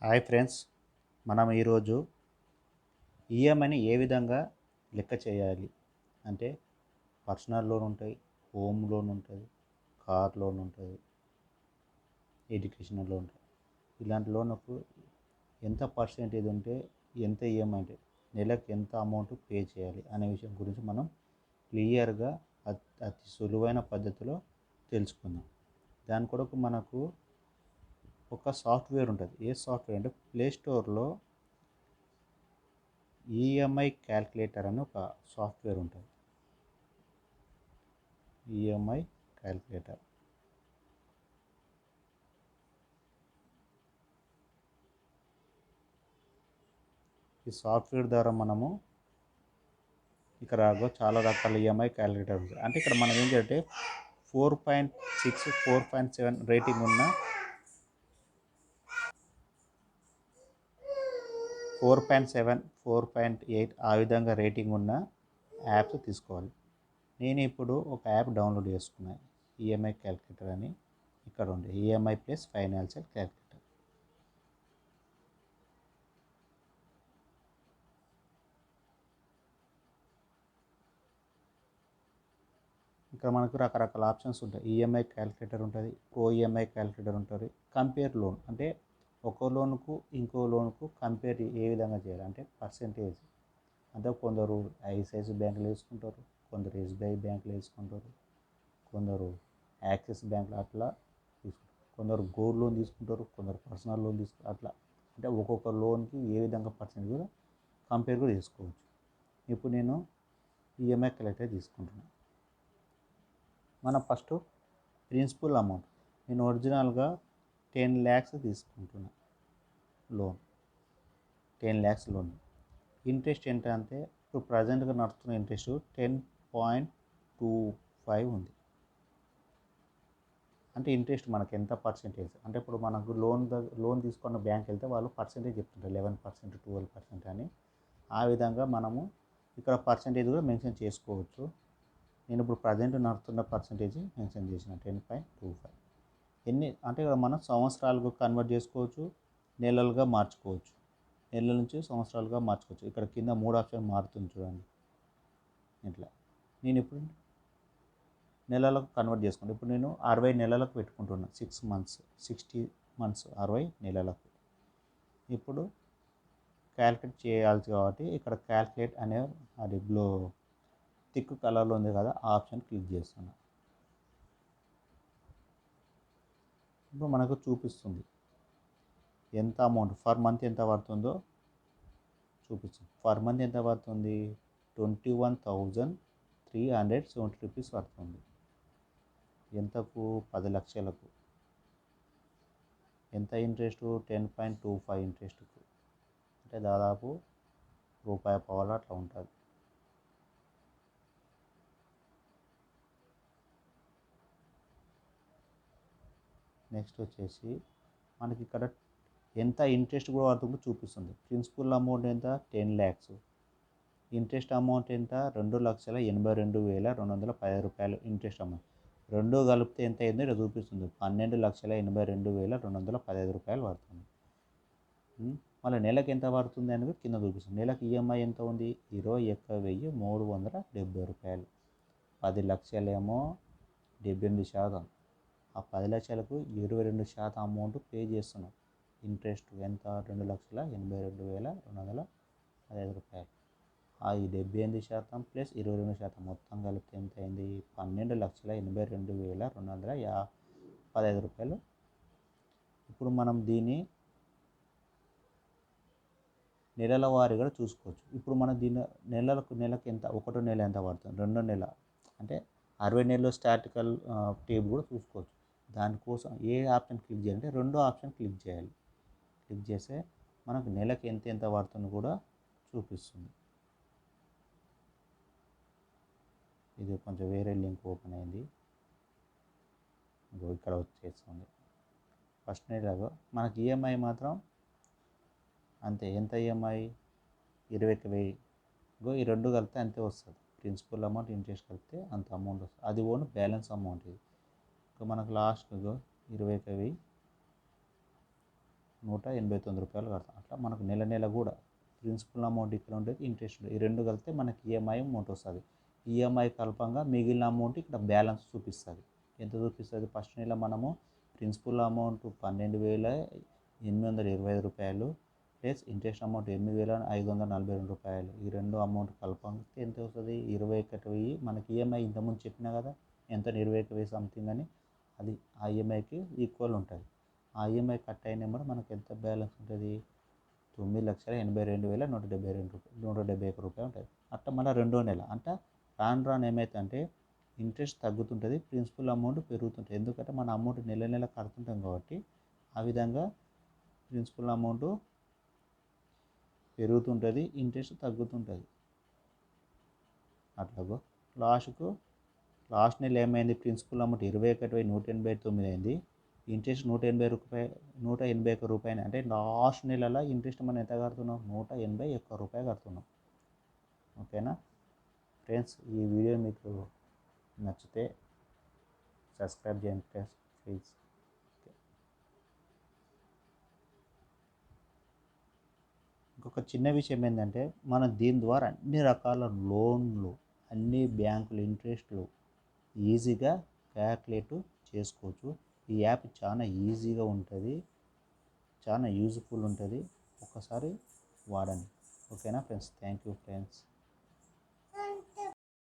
Hi friends, మనం ఈరోజు ఈఎంఐని ఏ విధంగా లెక్క చేయాలి అంటే పర్సనల్ లోన్ ఉంటాయి, హోమ్ లోన్ ఉంటుంది, కార్ లోన్ ఉంటుంది, ఎడ్యుకేషనల్ లోన్ ఉంటుంది. ఇలాంటి లోన్కు ఎంత పర్సెంటేజ్ ఉంటే ఎంత ఈఎంఐ అంటే నెలకు ఎంత అమౌంట్ పే చేయాలి అనే విషయం గురించి మనం క్లియర్గా అతి సులువైన పద్ధతిలో తెలుసుకుందాం. దాని కొరకు మనకు ఒక సాఫ్ట్వేర్ ఉంటుంది. ఏ సాఫ్ట్వేర్ అంటే ప్లే స్టోర్లో ఈఎంఐ క్యాల్కులేటర్ అని ఒక సాఫ్ట్వేర్ ఉంటుంది. ఈఎంఐ క్యాల్కులేటర్ ఈ సాఫ్ట్వేర్ ద్వారా మనము ఇక్కడ చాలా రకాల ఈఎంఐ క్యాల్కులేటర్ ఉంది. అంటే ఇక్కడ మనం ఏంటంటే 4.6 4.7 రేటింగ్ ఉన్న 4.7 4.8 ఆ విధంగా రేటింగ్ ఉన్న యాప్స్ తీసుకోవాలి. నేను ఇప్పుడు ఒక యాప్ డౌన్లోడ్ చేసుకున్నాను, ఈఎంఐ క్యాల్కులేటర్ అని. ఇక్కడ ఉంది ఈఎంఐ ప్లస్ ఫైనాన్షియల్ క్యాల్కులేటర్. ఇక్కడ మనకు రకరకాల ఆప్షన్స్ ఉంటాయి. ఈఎంఐ క్యాల్కులేటర్ ఉంటుంది, ప్రో ఈఎంఐ క్యాల్కులేటర్ ఉంటుంది, కంపేర్ లోన్ అంటే ఒక లోన్కు ఇంకో లోన్కు కంపేర్ ఏ విధంగా చేయాలి అంటే పర్సెంటేజ్. అంటే కొందరు ఐసిఐసి బ్యాంకులు వేసుకుంటారు, కొందరు ఎస్బీఐ బ్యాంకులు వేసుకుంటారు, కొందరు యాక్సిస్ బ్యాంకులు అట్లా తీసుకుంటారు, కొందరు గోల్డ్ లోన్ తీసుకుంటారు, కొందరు పర్సనల్ లోన్ తీసుకుంటారు. అట్లా అంటే ఒక్కొక్క లోన్కి ఏ విధంగా పర్సెంట్ కూడా కంపేర్ కూడా చేసుకోవచ్చు. ఇప్పుడు నేను ఈఎంఐ క్యాల్కులేటర్ తీసుకుంటున్నాను. మనం ఫస్ట్ ప్రిన్సిపల్ అమౌంట్, నేను ఒరిజినల్గా 10 lakhs తీసుకుంటున్నా లోన్. 10 lakhs loan. ఇంట్రెస్ట్ ఎంత అంటే ఇప్పుడు ప్రజెంట్గా నడుస్తున్న ఇంట్రెస్ట్ 10.25 ఉంది. అంటే ఇంట్రెస్ట్ మనకి ఎంత పర్సెంటేజ్ అంటే ఇప్పుడు మనకు లోన్ తీసుకున్న బ్యాంక్ వెళ్తే వాళ్ళు పర్సెంటేజ్ చెప్తుంటారు, 11% 12% అని. ఆ విధంగా మనము ఇక్కడ పర్సెంటేజ్ కూడా మెన్షన్ చేసుకోవచ్చు. నేను ఇప్పుడు ప్రజెంట్ నడుస్తున్న పర్సెంటేజ్ మెన్షన్ చేసిన 10.25. ఎన్ని అంటే మనం సంవత్సరాలకు కన్వర్ట్ చేసుకోవచ్చు, నెలలుగా మార్చుకోవచ్చు, నెలల నుంచి సంవత్సరాలుగా మార్చుకోవచ్చు. ఇక్కడ కింద 3 ఆప్షన్ మారుతుంది చూడండి ఇట్లా. నేను ఇప్పుడు నెలలకు కన్వర్ట్ చేసుకుంటాను. ఇప్పుడు నేను 60 నెలలకు పెట్టుకుంటున్నాను, 6 months 60 months 60 నెలలకు. ఇప్పుడు క్యాల్కులేట్ చేయాల్సి కాబట్టి ఇక్కడ క్యాల్కులేట్ అనే అది థిక్ కలర్లో ఉంది కదా, ఆ ఆప్షన్ క్లిక్ చేస్తున్నాను. ఇప్పుడు మనకు చూపిస్తుంది ఎంత అమౌంట్ ఫర్ మంత్ ఎంత పడుతుందో చూపిస్తుంది. ఫర్ మంత్ ఎంత పడుతుంది? 21,370 రూపీస్ పడుతుంది. ఎంతకు? 10 లక్షలకు. ఎంత ఇంట్రెస్ట్? 10.25 ఇంట్రెస్ట్కు, అంటే దాదాపు రూపాయి పావలా అట్లా ఉంటుంది. నెక్స్ట్ వచ్చేసి మనకి ఇక్కడ ఎంత ఇంట్రెస్ట్ కూడా పడుతుందో చూపిస్తుంది. ప్రిన్సిపల్ అమౌంట్ ఎంత? 10 lakhs. ఇంట్రెస్ట్ అమౌంట్ ఎంత? 2,82,215 రూపాయలు ఇంట్రెస్ట్ అమౌంట్. రెండు కలిపితే ఎంత అయిందో ఇక్కడ చూపిస్తుంది, 12,82,215 రూపాయలు పడుతుంది. మళ్ళీ నెలకు ఎంత పడుతుంది అనేది కింద చూపిస్తుంది. నెలకు ఈఎంఐ ఎంత ఉంది? 21,370 రూపాయలు. 10 లక్షలేమో 78%. ఆ 10 లక్షలకు 22% అమౌంట్ పే చేస్తున్నాం. ఇంట్రెస్ట్ ఎంత? 2,82,215 రూపాయలు. ఆ 78% ప్లస్ 22% మొత్తం కలిపితే ఎంత అయింది? 12,82,215 రూపాయలు. ఇప్పుడు మనం దీన్ని నెలల వారీగా చూసుకోవచ్చు. ఇప్పుడు మనం దీన్ని నెలకు ఎంత, ఒకటో నెల ఎంత పడుతుంది, రెండో నెల అంటే 60 నెలలు స్టాటికల్ టేబుల్ కూడా చూసుకోవచ్చు. దానికోసం ఏ ఆప్షన్ క్లిక్ చేయాలంటే రెండో ఆప్షన్ క్లిక్ చేయాలి. క్లిక్ చేస్తే మనకు నెలకు ఎంత పడుతుంది కూడా చూపిస్తుంది. ఇది కొంచెం వేరే లింక్ ఓపెన్ అయింది, ఇక్కడ వచ్చేస్తుంది. ఫస్ట్ నెలలో మనకి ఈఎంఐ మాత్రం అంతే. ఎంత ఈఎంఐ? 21,000. ఈ రెండు కలిపితే అంతే వస్తుంది. ప్రిన్సిపల్ అమౌంట్ ఇంట్రెస్ట్ కలిపితే అంత అమౌంట్ వస్తుంది. అది ఓన్ బ్యాలెన్స్ అమౌంట్. ఇది మనకు లాస్ట్ 21,000 రూ. 189 కడతాం. అట్లా మనకు నెల నెల కూడా ప్రిన్సిపల్ అమౌంట్ ఇక్కడ ఉండేది, ఇంట్రెస్ట్ ఉండేది. ఈ రెండు కలిపితే మనకి ఈఎంఐ అమౌంట్ వస్తుంది. ఈఎంఐ కలపంగా మిగిలిన అమౌంట్ ఇక్కడ బ్యాలెన్స్ చూపిస్తుంది. ఎంత చూపిస్తుంది? ఫస్ట్ నెల మనము principal amount 12,825 plus interest amount 8,542. ఈ రెండు అమౌంట్ కలపంగా ఎంత వస్తుంది? 21,000. మనకి ఈఎంఐ ఇంతకుముందు చెప్పినా కదా ఎంత, 21,000 సంథింగ్ అని. అది ఆ ఈఎంఐకి ఈక్వల్ ఉంటుంది. ఆ ఈఎంఐ కట్ అయిన నెంబర్ మనకు ఎంత బ్యాలెన్స్ ఉంటుంది? 9,82,171 రూపాయలు ఉంటుంది. అట్లా మళ్ళీ రెండో నెల అంటే రాను రాను ఏమవుతుందంటే ఇంట్రెస్ట్ తగ్గుతుంటుంది, ప్రిన్సిపల్ అమౌంట్ పెరుగుతుంటుంది. ఎందుకంటే మన అమౌంట్ నెల నెల కడుతుంటాం కాబట్టి ఆ విధంగా ప్రిన్సిపల్ అమౌంట్ పెరుగుతుంటుంది, ఇంట్రెస్ట్ తగ్గుతుంటుంది. అట్లాగో లాస్ట్ నెల ఏమైంది? ప్రిన్సిపల్ అమౌంట్ 21,189 అయింది. ఇంట్రెస్ట్ 181 రూపాయలు. అంటే లాస్ట్ నెలలో ఇంట్రెస్ట్ మనం ఎంత కడుతున్నాం? 181 రూపాయలు కడుతున్నాం. ఓకేనా ఫ్రెండ్స్, ఈ వీడియో మీకు నచ్చితే సబ్స్క్రైబ్ చేయండి ఫ్రెండ్స్ ప్లీజ్. ఇంకొక చిన్న విషయం ఏంటంటే మనం దీని ద్వారా అన్ని రకాల లోన్లు, అన్ని బ్యాంకులు ఇంట్రెస్ట్లు ఈజీగా క్యాల్కులేట్ చేసుకోవచ్చు. ఈ యాప్ చాలా ఈజీగా ఉంటుంది, చాలా యూజ్ఫుల్ ఉంటుంది. ఒకసారి వాడండి. ఓకేనా ఫ్రెండ్స్? Thank you friends.